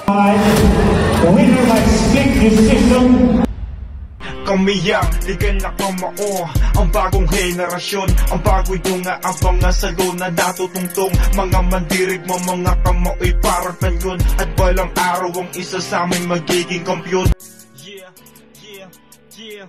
The winner by split decision. Kami ang ligan na kamao, ang bagong henerasyon, ang bago'y dunga, ang pangasalo na natutungtong. Mga mandirig mo, mga kamao'y parang penyon, at balang araw ang isa sa amin magiging kampyon. Yeah, yeah, yeah.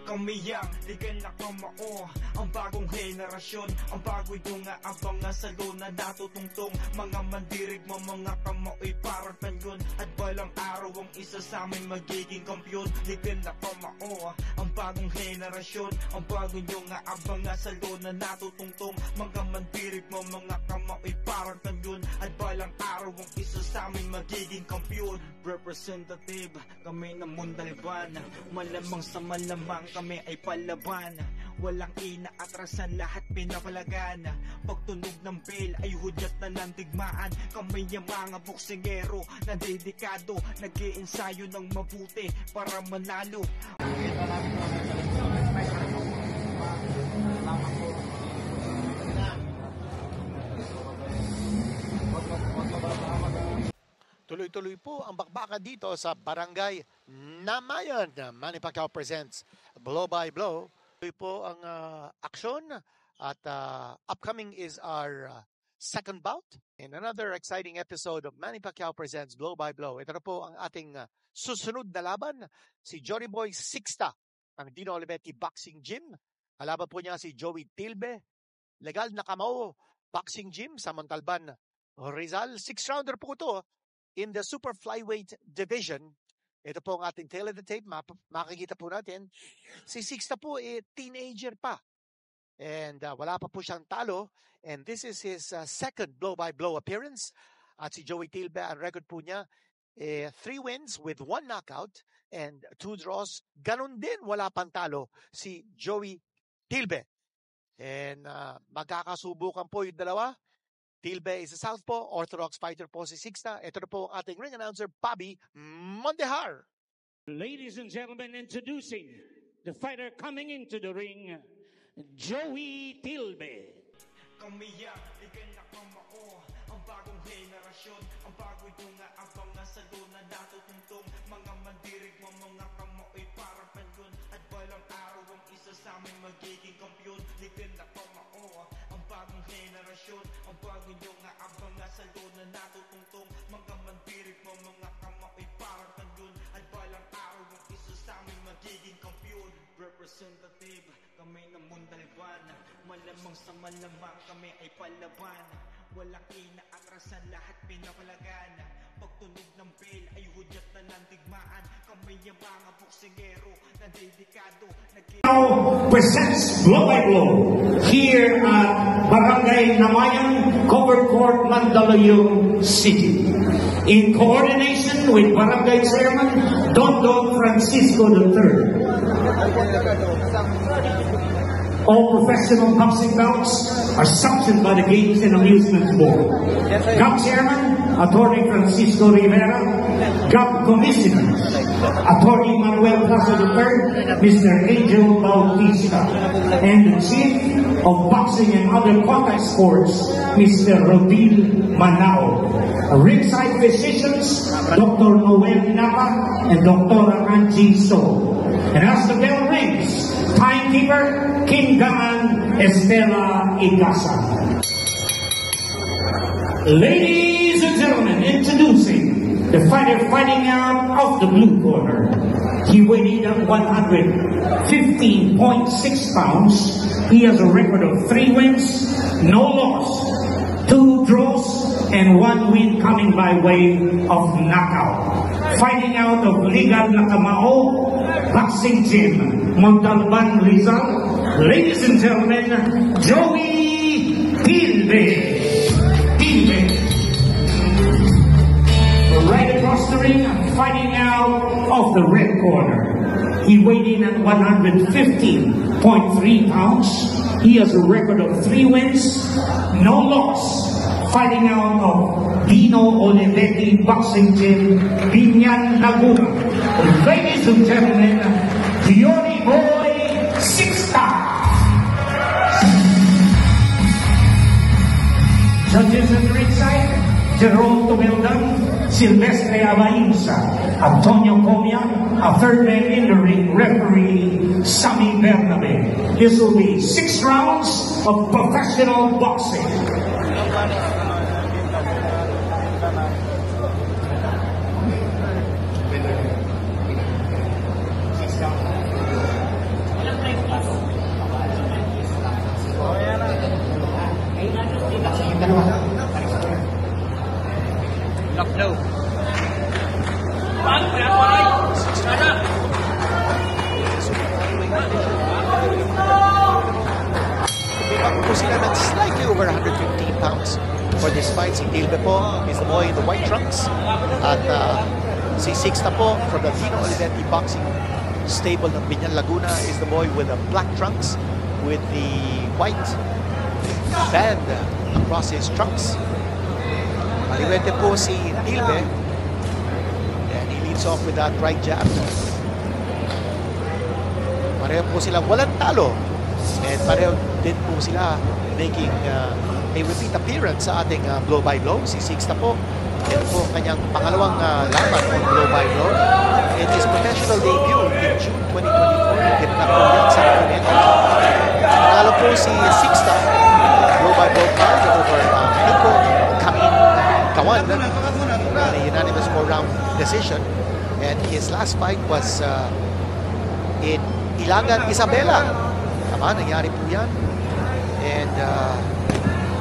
Kami ang ligan na kamao, ang bagong henerasyon, ang bago'y dunga, ang pangasalo na natutungtong. Mga mandirig mo, mga kamao'y parang penyon, at balang araw ang isa sa amin magiging kampyon. Ligan na kamao, ang bagong henerasyon, ang bagong dunga, ang pangasalo na natutungtong. Mga mandirig mo, mga kamao'y parang penyon, at balang araw ang isa sa amin magiging kampyon. Representative, kami na Mundalban, malamang sa malamang kami ay palaban. Walang inaatrasan, lahat pinapalagan. Pagtunog ng bell ay hudyat na ng digmaan. Kami yung mga boksingero na dedikado, nag-iensayo ng mabuti para manalo. Tuloy-tuloy po ang bakbakan dito sa Barangay Namayan. Manny Pacquiao presents Blow by Blow. Tuloy po ang aksyon at upcoming is our second bout in another exciting episode of Manny Pacquiao presents Blow by Blow. Ito na po ang ating susunod na laban, si Johnny Boy Sixta, ang Dino Olivetti Boxing Gym. Kalaban po niya si Joey Tilbe, legal na Kamao Boxing Gym sa Montalban, Rizal. 6-rounder po ito in the super flyweight division. Ito po ang ating tail of the tape. Makikita po natin, si Sixta po teenager pa. And wala pa po siyang talo. And this is his second blow-by-blow appearance. At si Joey Tilbe, ang record po niya, 3 wins with 1 knockout and 2 draws. Ganon din, wala pang talo si Joey Tilbe. And magkakasubukan po yung dalawa. Tilbe is a southpaw, orthodox fighter po si Sixta. Ito na po ang ating ring announcer, Bobby Mondehar. Ladies and gentlemen, introducing the fighter coming into the ring, Joey Tilbe. Kami ang ligan na kamao, ang bagong henerasyon, ang bago'y dunga, ang pangasalo na natutungtong. Mga mandirig mo, mga kamao'y parang penyon, at balang araw ang isa sa amin magiging kampyon. Ligan na kamao, ang bagong henerasyon, ang bagong dunga, ang pangasalo na natutungtong. Mga mandirig mo, mga kamao'y parang penyon, at balang araw ang isa sa amin magiging kampyon. Representative, kami na Mundalban, malamang sa malamang kami ay palaban. Walang inaatrasan, lahat pinapalagan. Pagtunog ng bell ay hudyat na ng digmaan. Kami yung mga boksingero na dedikado. Now presents Blow by Blow here at Barangay Namayan, Covered Court, Mandaluyong City. In coordination with Barangay Chairman Don Francisco III. All professional boxing bouts are sanctioned by the Games and Amusements Board. GAB Chairman, Attorney Francisco Rivera. GAB Commissioners, Attorney Manuel Plaza III, Mr. Angel Bautista. And the Chief of Boxing and Other Contact Sports, Mr. Rodil Manao. Ringside physicians, Dr. Noel Napa and Dr. Angie So. And as the bell rings, timekeeper, King Gaman Estela Igasa. Ladies and gentlemen, introducing the fighter fighting out of the blue corner. He weighed in at 115.6 pounds. He has a record of 3 wins, no loss, 2 draws, and 1 win coming by way of knockout. Fighting out of Liga Nakamao Boxing Gym, Montalban, Rizal. Ladies and gentlemen, Joey Tilbe. Right across the ring, fighting out of the red corner. He weighed in at 115.3 pounds. He has a record of 3 wins, no loss. Fighting out of Dino Olivetti Boxing Gym, Binyan, Laguna. Ladies and gentlemen, Johnny Boy Sixta. Judges at the ringside, Jerome Tumildan, Silvestre Abainsa, Antonio Comia, a third man in the ring, referee Sammy Bernabe. This will be 6 rounds of professional boxing. Po sila ng slightly over 115 pounds for this fight. Si Tilbe po is the boy in the white trunks. At si Sixta po from the Tino Olivetti boxing stable ng Binyan Laguna is the boy with the black trunks with the white band across his trunks. Maliwete po si Tilbe. And he leads off with that right jab. Pareho po sila walang talo. And pareho din po sila making a repeat appearance sa ating blow-by-blow. Si Sixta po, ito po kanyang pangalawang laban on blow-by-blow. In his professional debut in June 2024, ginanap po yan sa Cuneta. Panalo po si Sixta, blow-by-blow card over Nico Kawan in a unanimous 4-round decision. And his last fight was in Ilangan, Isabela. Tama, nangyari po yan. And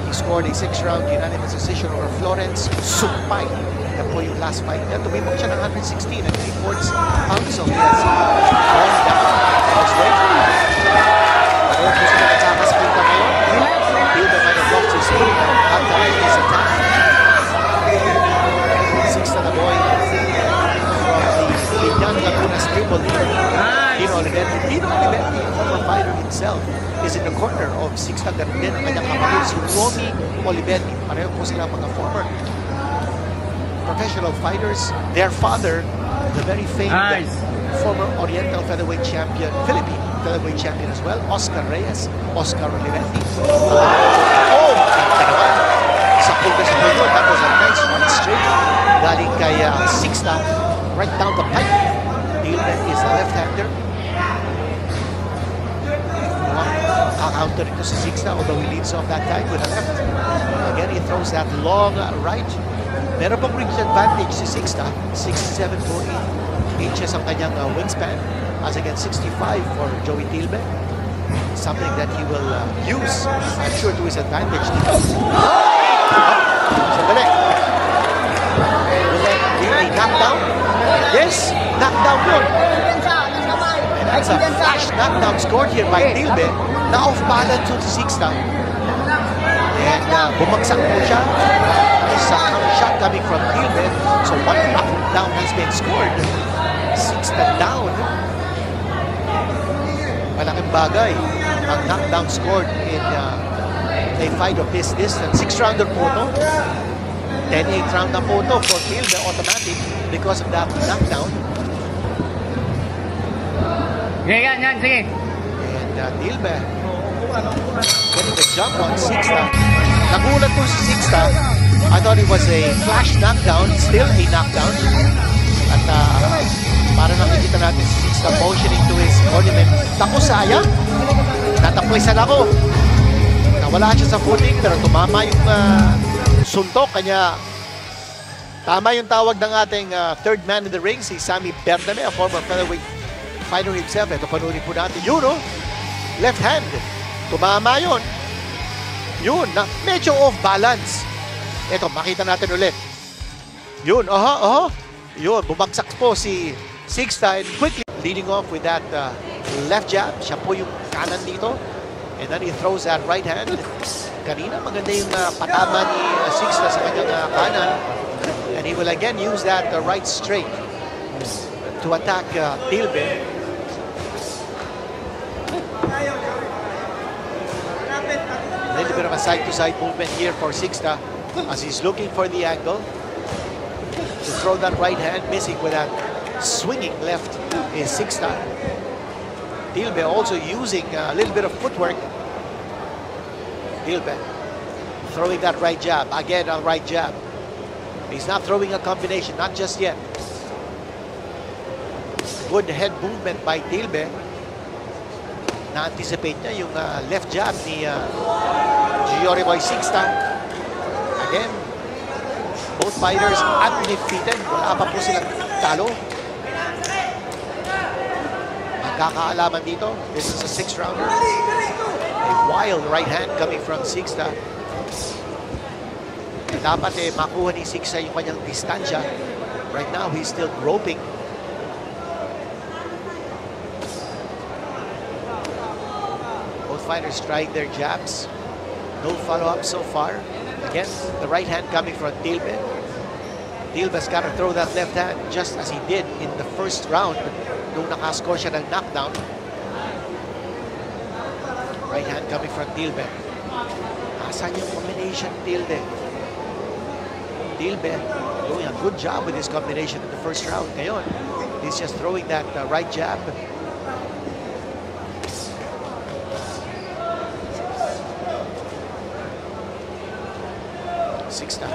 he scored a 6-round unanimous decision over Florence Sumpay. Yan po yung last fight niya. Tumibok siya ng 116 and 3/4 pounds. So he has gone down. That's great. Pareho po sila nagkakaspita ngayon. Tilbe might have lost his foot at the his attack. Sixta na boy from the Binyan Laguna stable here. Tino Olivetti. Tino Olivetti, former fighter himself, is in the corner of Sixta. Ganun din ang kanyang kapatid, si Romy Olivetti. Pareho po sila mga former professional fighters. Their father, the very famed former Oriental featherweight champion, Philippine featherweight champion as well, Oscar Reyes, Oscar Olivetti. Oh, maganda naman. Sa pulgas po yun. That was a nice one straight. Galing kay Sixta, right down the pipe. Tilbe is a left-hander. Counter ito si Sixta, although he leads off that time with a left. Again, he throws that long right. Meron pong reach advantage si Sixta. 67.8 inches ang kanyang wingspan as against 65 for Joey Tilbe. Something that he will use, I'm sure, to his advantage. Sandali. Will that be a knockdown? Yes, knockdown yun. And that's a flash knockdown scored here by Tilbe. Na off balance to Sixta. And bumagsak po siya sa counter shot coming from Tilbe. So one knockdown has been scored. Sixta down. Malaking bagay ang knockdown scored in a fight of this distance. 6-rounder po ito. 10-8 round na po ito for Tilbe, automatic because of that knockdown. Sige, yan, sige. And Tilbe getting the jump on Sixta. Nagulat po si Sixta. I thought it was a flash knockdown, still a knockdown. At para nakikita natin si Sixta motioning to his ornament. Tako sayang. Natapwisan ako. Nawala siya sa footing pero tumama yung suntok. Kanya tama yung tawag ng ating third man in the ring, si Sammy Bernabe, a former featherweight fighter himself. Ito panunin po natin. Yun, oh. Left hand. Tumama yun. Yun, na medyo off balance. Ito, makita natin ulit. Yun, Yun, bumagsak po si Sixta and quickly leading off with that left jab. Siya po yung kanan dito. And then he throws that right hand. Kanina, maganda yung patama ni Sixta sa kanyang kanan. And he will again use that right straight to attack Tilbe. A little bit of a side-to-side movement here for Sixta as he's looking for the angle to throw that right hand, missing with that swinging left is Sixta. Tilbe also using a little bit of footwork. Tilbe throwing that right jab, again a right jab. He's not throwing a combination, not just yet. Good head movement by Tilbe. Na-anticipate niya yung left jab ni Giorgio Sixta. Again, both fighters undefeated. Wala pa po silang talo. Magkakaalaman dito. This is a 6-rounder. A wild right hand coming from Sixta. Dapat makuha ni Sixta yung kanyang distansya. Right now, he's still groping. Both fighters trying their jabs. No follow-up so far. Again, the right hand coming from Tilbe. Tilbe's got to throw that left hand just as he did in the first round nung nakascore siya ng knockdown. Right hand coming from Tilbe. Asan yung combination, Tilbe? Tilbe doing a good job with his combination in the first round. Ngayon, he's just throwing that right jab. Sixta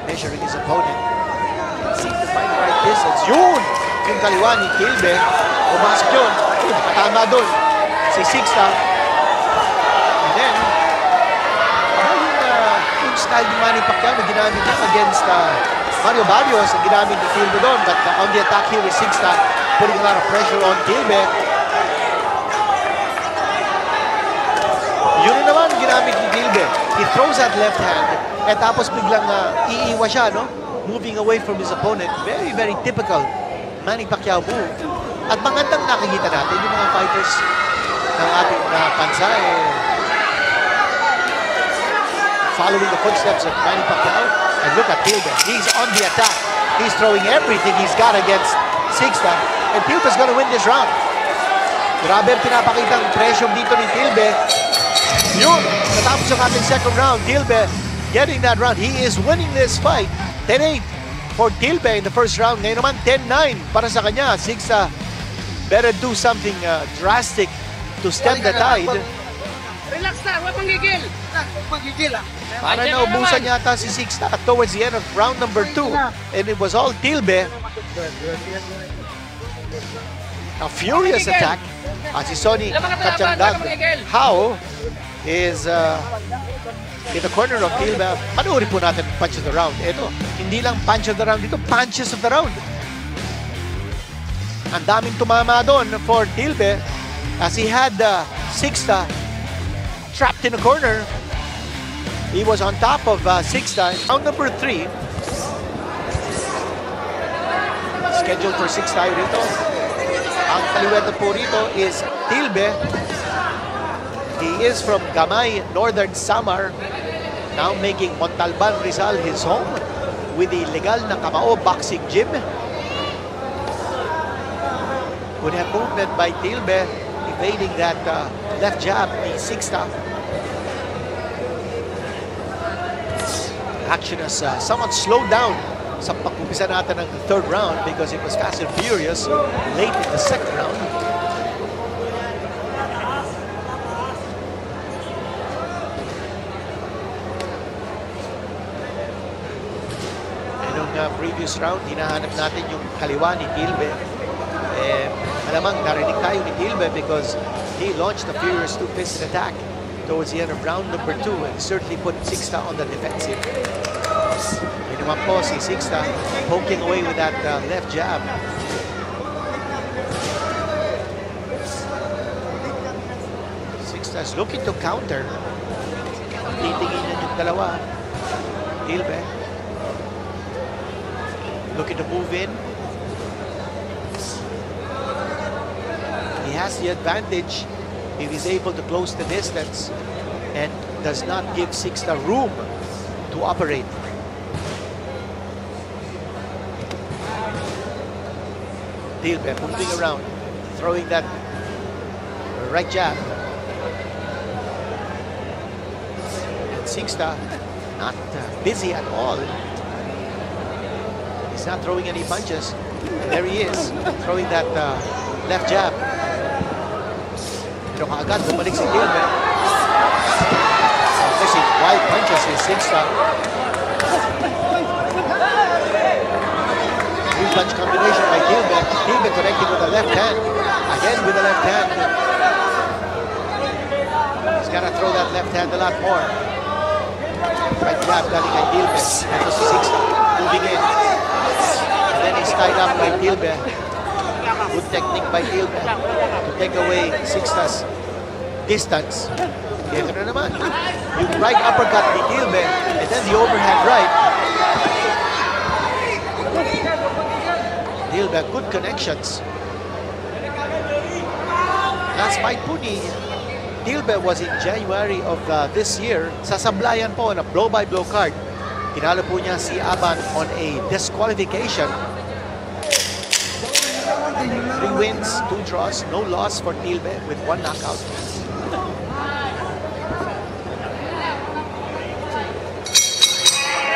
measuring his opponent. Seem to find the right distance. Yun! Yung kaliwa ni Tilbe. Pumasok yun. Tama dun. Si Sixta. And then, yung style ni Manny Pacquiao na ginamit niya against Mario Barrios ang ginamit ni Tilbe doon. But on the attack here is Sixta putting a lot of pressure on Tilbe. Yun naman ginamit ni Tilbe. He throws that left hand at tapos biglang iiwa siya, no? Moving away from his opponent. Very, very typical Manny Pacquiao move. At magandang nakikita natin yung mga fighters ng ating bansa following the footsteps of Manny Pacquiao. And look at Tilbe. He's on the attack. He's throwing everything he's got against Sixta. And Tilbe's gonna win this round. Grabe ang pinapakitang pressure dito ni Tilbe. Yun! Natapos ang ating second round. Tilbe getting that round. He is winning this fight. 10-8 for Tilbe in the first round. Ngayon naman 10-9 para sa kanya. Sixta better do something drastic to stem the tide. Relax na, huwag mong gigil. Huwag gigil Para naubusan yata si Sixta towards the end of round number 2. And it was all Tilbe. A furious attack. Si Sonny Kachandag How is in the corner of Tilbe. Panoorin po natin punch of the round. Ito, hindi lang punch of the round dito, punches of the round. Ang daming tumama doon for Tilbe as he had Sixta trapped in a corner. He was on top of Sixta. Round number 3. Scheduled for 6 tayo rito. Ang kaliwete po rito is Tilbe. He is from Gamay, Northern Samar. Now making Montalban, Rizal his home with the legal na Kamao Boxing Gym. Good hand movement by Tilbe, evading that left jab ni Sixta. Action has somewhat slowed down sa pag-umpisa natin ng third round because it was fast and furious late in the second round. Previous round, hinahanap natin yung kaliwa ni Tilbe. Malamang narinig tayo ni Tilbe because he launched a furious two-fisted attack towards the end of round number 2 and certainly put Sixta on the defensive. Yun naman po si Sixta poking away with that left jab. Sixta is looking to counter. Titingin niya yung dalawa. Tilbe looking to move in. He has the advantage if he's able to close the distance and does not give Sixta room to operate. Tilbe moving around, throwing that right jab. And Sixta not busy at all. He's not throwing any punches. And there he is, throwing that left jab. Pero kaagad, bumalik si Tilbe. Kasi wild punches si Sixta. New punch combination by Tilbe. Tilbe connecting with the left hand. Again with the left hand. He's got to throw that left hand a lot more. Right jab galing kay Tilbe. Ito si Sixta moving in. And then he's tied up by Tilbe. Good technique by Tilbe to take away Sixta's distance. Ito na naman. Yung right uppercut ni Tilbe and then the overhand right. Tilbe, good connections. Last fight po ni Tilbe was in January of this year. Sa sablayan po na blow-by-blow card. Tinalo po niya si Aban on a disqualification. 3 wins, 2 draws, no loss for Tilbe with 1 knockout.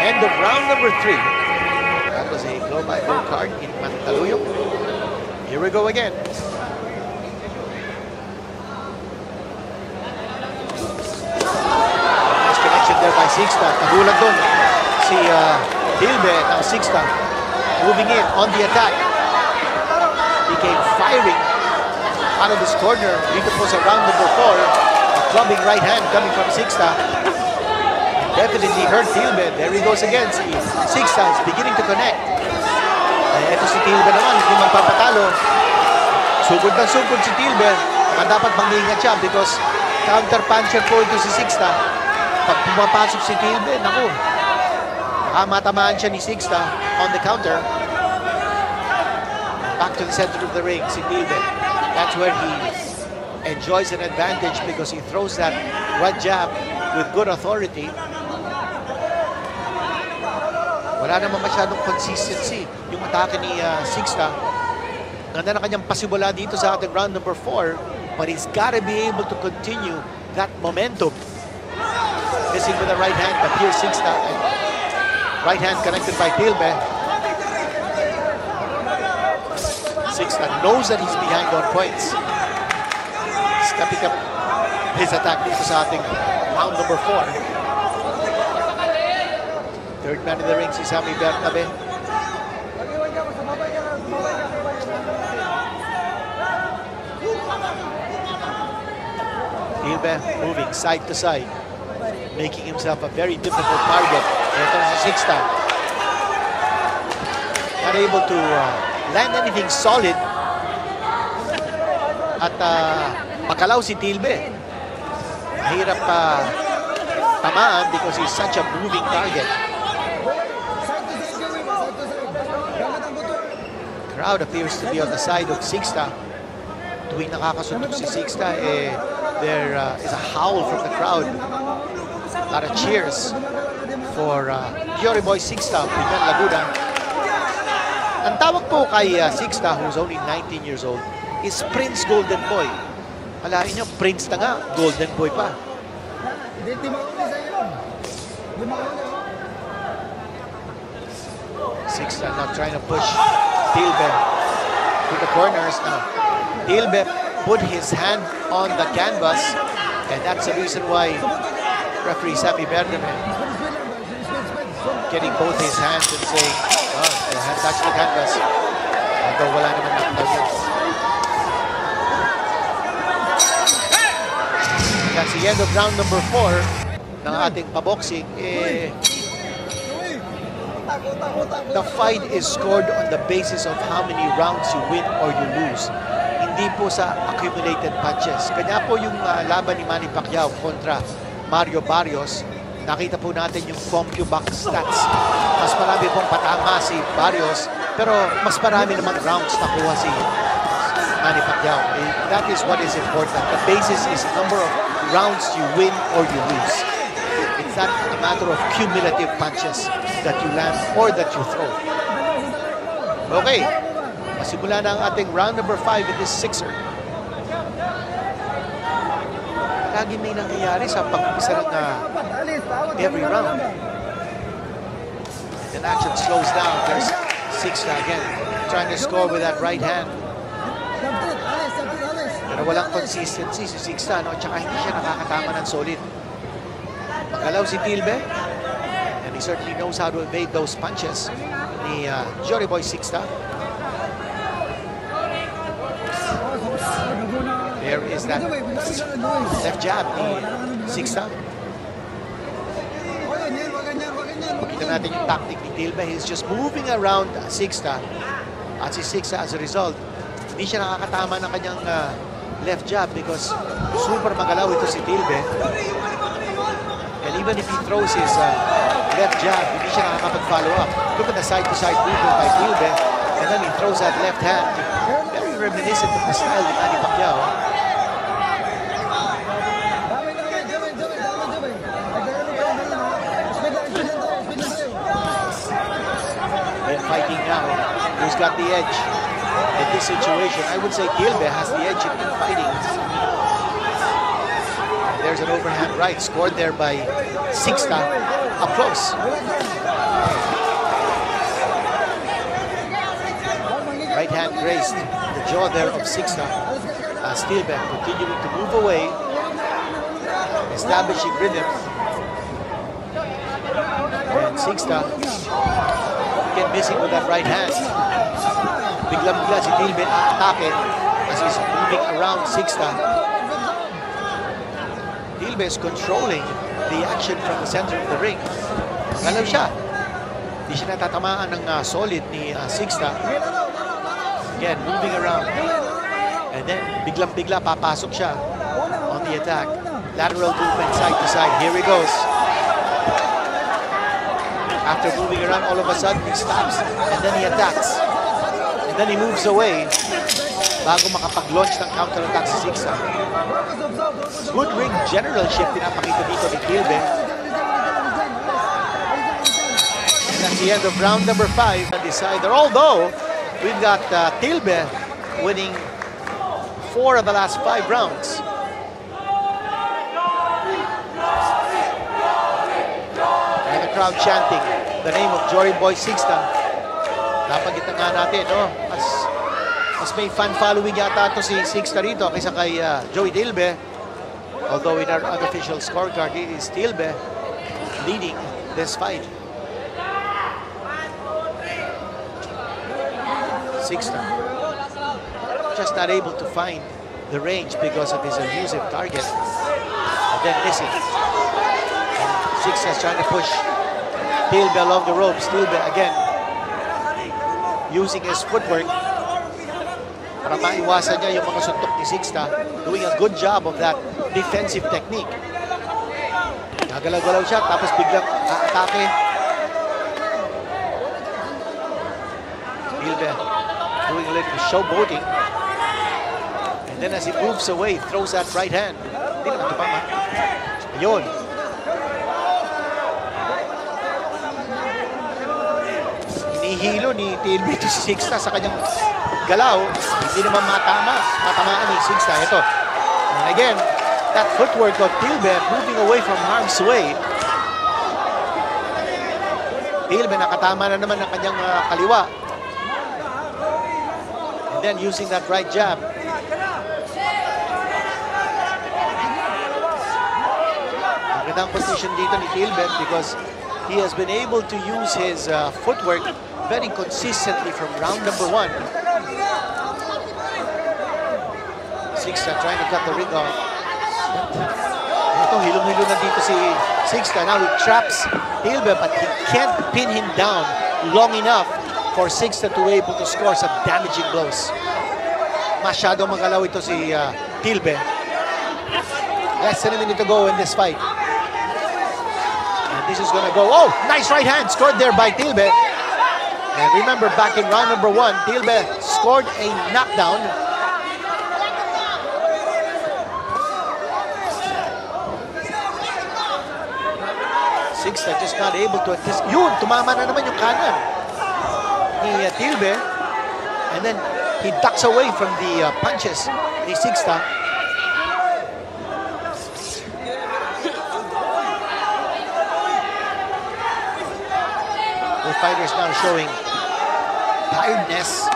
End of round number 3. That was a blow-by-blow card in Mandaluyong. Here we go again. Nice connection there by Sixta. Nagulat doon si Tilbe. Now Sixta moving in on the attack. Became firing out of his corner. Dito po sa round number 4. A clubbing right hand coming from Sixta. Definitely hurt Tilbe. There he goes again. Si Sixta is beginning to connect. Ito si Tilbe naman, hindi magpapatalo. Sugod na sugod si Tilbe. Dapat mag-iingat siya because counter-puncher po ito si Sixta. Pag pumapasok si Tilbe, naku, matamaan siya ni Sixta on the counter. Back to the center of the ring, si Tilbe. That's where he enjoys an advantage because he throws that right jab with good authority. Wala naman masyadong consistency yung atake ni Sixta. Ganda na kanyang pasimula dito sa ating round number 4, but he's gotta be able to continue that momentum. Missing with the right hand, but here's Sixta. Right hand connected by Tilbe. Sixta knows that he's behind on points. Stepping up his attack dito sa ating round number 4. Third man in the ring si Sammy Bernabe. Tilbe moving side to side, making himself a very difficult target. Ito si Sixta. Not able to land anything solid. At makalaw si Tilbe. Mahirap tamaan because he's such a moving target. Crowd appears to be on the side of Sixta. Tuwing nakakasuntok si Sixta, there is a howl from the crowd. A lot of cheers for Jory Boy Sixta, Pinan Laguna. Ang tawag po kay Sixta, who's only 19 years old, is Prince Golden Boy. Alain nyo, Prince na nga, Golden Boy pa. Sixta now trying to push Tilbe to the corners now. Tilbe put his hand on the canvas, and that's the reason why referee Sammy Bernabe getting both his hands and saying, oh, the hand touched the canvas. Although wala naman nakatayo. That's the end of round number 4 ng ating paboxing. The fight is scored on the basis of how many rounds you win or you lose. Hindi po sa accumulated punches. Kanya po yung laban ni Manny Pacquiao kontra Mario Barrios, nakita po natin yung CompuBox stats. Mas marami pong patama si Barrios, pero mas marami namang rounds nakuha si Manny Pacquiao. That is what is important. The basis is the number of rounds you win or you lose. It's not a matter of cumulative punches that you land or that you throw. Okay, masimula na ang ating round number 5 in this sixer. Lagi may nangyayari sa pag-umpisa ng every round. And action slows down. There's Sixta again, trying to score with that right hand. Pero walang consistency si Sixta, no? Tsaka hindi siya nakakatama ng solid. Magalaw si Tilbe. And And he certainly knows how to evade those punches ni Jory Boy Sixta. There is that left jab ni Sixta. Makita natin yung tactic ni Tilbe. He's just moving around Sixta. At si Sixta, as a result, hindi siya nakakatama ng kanyang left jab because super magalaw ito si Tilbe. And even if he throws his left jab, hindi siya nakakapag-follow up. Look at the side-to-side movement by Tilbe. And then he throws that left hand. Very reminiscent of the style ni Manny Pacquiao. And fighting now. Who's got the edge in this situation? I would say Tilbe has the edge in fighting. There's an overhand right scored there by Sixta up close. Right hand grazed the jaw there of Sixta. Tilbe continuing to move away, establishing rhythm. And Sixta again missing with that right hand. Bigla-bigla si Tilbe atake as he's moving around Sixta. Tilbe is controlling the action from the center of the ring. Galaw siya. Hindi siya natatamaan ng solid ni Sixta. Again, moving around. And then, biglang-bigla papasok siya on the attack. Lateral movement side to side. Here he goes. After moving around, all of a sudden, he stops. And then he attacks. And then he moves away bago makapag-launch ng counter-attack si Sixta. Good ring generalship pinapakita dito ni Tilbe. And that's the end of round number 5 on this side. Although, we've got Tilbe winning 4 of the last 5 rounds. And the crowd chanting the name of Jory Boy Sixta. Napagita nga natin, no? Mas may fan following yata ito si Sixta rito kaysa kay Joey Tilbe. Although in our unofficial scorecard, it is Tilbe leading this fight. Sixta just not able to find the range because of his elusive target. And then missing. Sixta's trying to push Tilbe along the ropes. Tilbe again using his footwork para maiwasan niya yung mga suntok ni Sixta, doing a good job of that defensive technique. Nagalaw-galaw siya, tapos biglang aatake. Tilbe doing a little showboating. And then as he moves away, throws that right hand. Hindi naman tupang, ha? Ayun. Hinihilo ni Tilbe to si Sixta sa kanyang galaw. Hindi naman matamaan ni Sixta. Ito. And again, that footwork of Tilbe moving away from harm's way. Tilbe nakatama na naman ng kanyang kaliwa. And then using that right jab. Magandang position dito ni Tilbe because he has been able to use his footwork very consistently from round number 1. Sixta trying to cut the ring off. Ito, hilong-hilo na dito si Sixta. Now he traps Tilbe but he can't pin him down long enough for Sixta to be able to score some damaging blows. Masyado magalaw ito si Tilbe. Less than a minute to go in this fight. And this is gonna go. Oh, nice right hand scored there by Tilbe. And remember, back in round number 1, Tilbe scored a knockdown. Sixta just not able to anticipate. Yun, tumama na naman yung kanan ni Tilbe. And then he ducks away from the punches ni Sixta. The fighters now showing tiredness.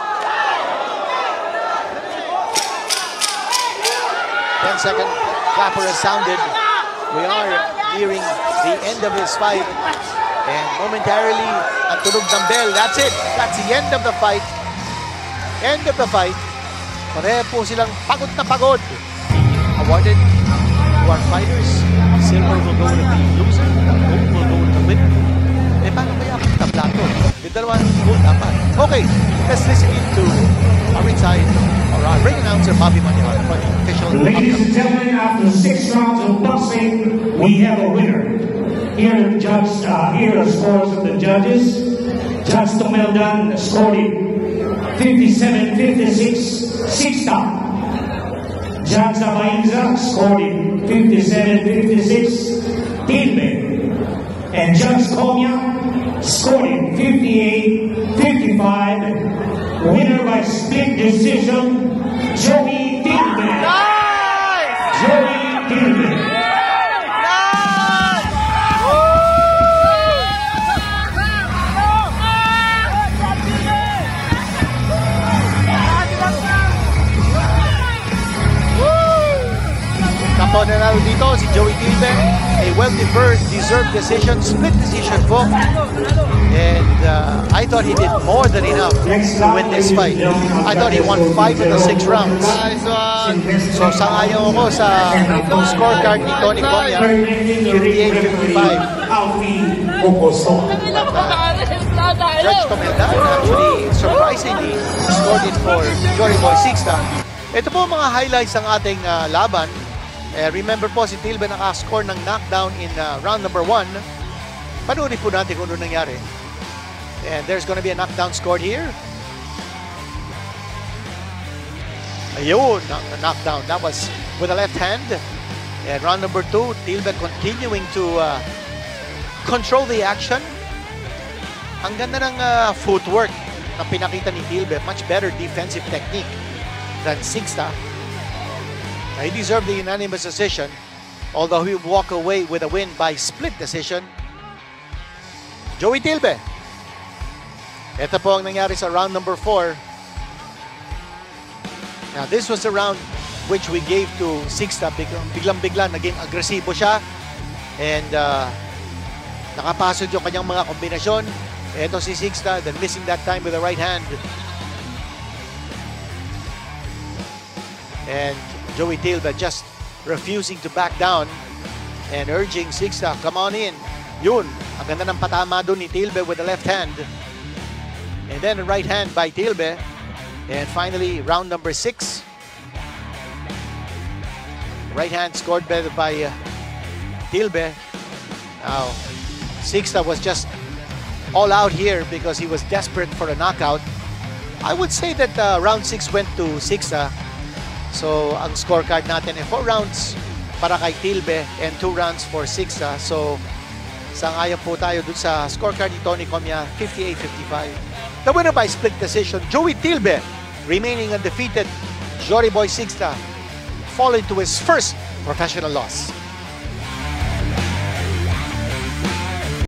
10-second clapper has sounded. We are nearing the end of this fight. And momentarily, ang tunog ng bell, that's it. That's the end of the fight. End of the fight. Pareho po silang pagod na pagod. Awarded to our fighters. Silver will go to the loser. Gold will go to the winner. Eh, paano kaya kung tablato? Yung dalawa gold dapat. Okay, let's listen to our inside, or our ring announcer, Bobby Manyahan, for the official. Ladies and gentlemen, after 6 rounds of boxing, we have a winner. Here are the scores of the judges. Judge Tomeldan scored it 57-56, 6-star. Judge Abainza scored it 57-56, Tilbe. And Judge Comia scored it 58-55. Winner by split decision, Joey Tilbe. Nice! Joey Tilbe. Kapon na natin dito si Joey Tilbe, a well-deserved decision, split decision po. And I thought he did more than enough to win this fight. I thought he won 5 of the 6 rounds. So sangayon ako sa scorecard ni Tony Comia, 58-55. Judge Tomeldan actually, surprisingly, scored it for Jory Boy Sixta. Ito po mga highlights ng ating laban. Remember po, si Tilbe naka-score ng knockdown in round number 1. Panoorin po natin kung ano nangyari. And there's gonna be a knockdown scored here. Ayun, knockdown. That was with the left hand. And round number 2, Tilbe continuing to control the action. Ang ganda ng footwork na pinakita ni Tilbe. Much better defensive technique than Sixta. He deserved the unanimous decision, although he would walk away with a win by split decision. Joey Tilbe. Ito po ang nangyari sa round number 4. Now, this was the round which we gave to Sixta. Biglang-bigla, naging agresibo siya. And nakapasod yung kanyang mga kombinasyon. Ito si Sixta, then missing that time with the right hand. And Joey Tilbe just refusing to back down and urging Sixta, come on in. Yun, ang ganda ng patama doon ni Tilbe with the left hand. And then the right hand by Tilbe. And finally, round number 6. Right hand scored by Tilbe. Now, Sixta was just all out here because he was desperate for a knockout. I would say that round 6 went to Sixta. So, ang scorecard natin ay 4 rounds para kay Tilbe and 2 rounds for Sixta. So, sangayon po tayo dun sa scorecard ni Tony Comia, 58-55. The winner by split decision, Joey Tilbe, remaining undefeated. Jory Boy Sixta fall into his first professional loss.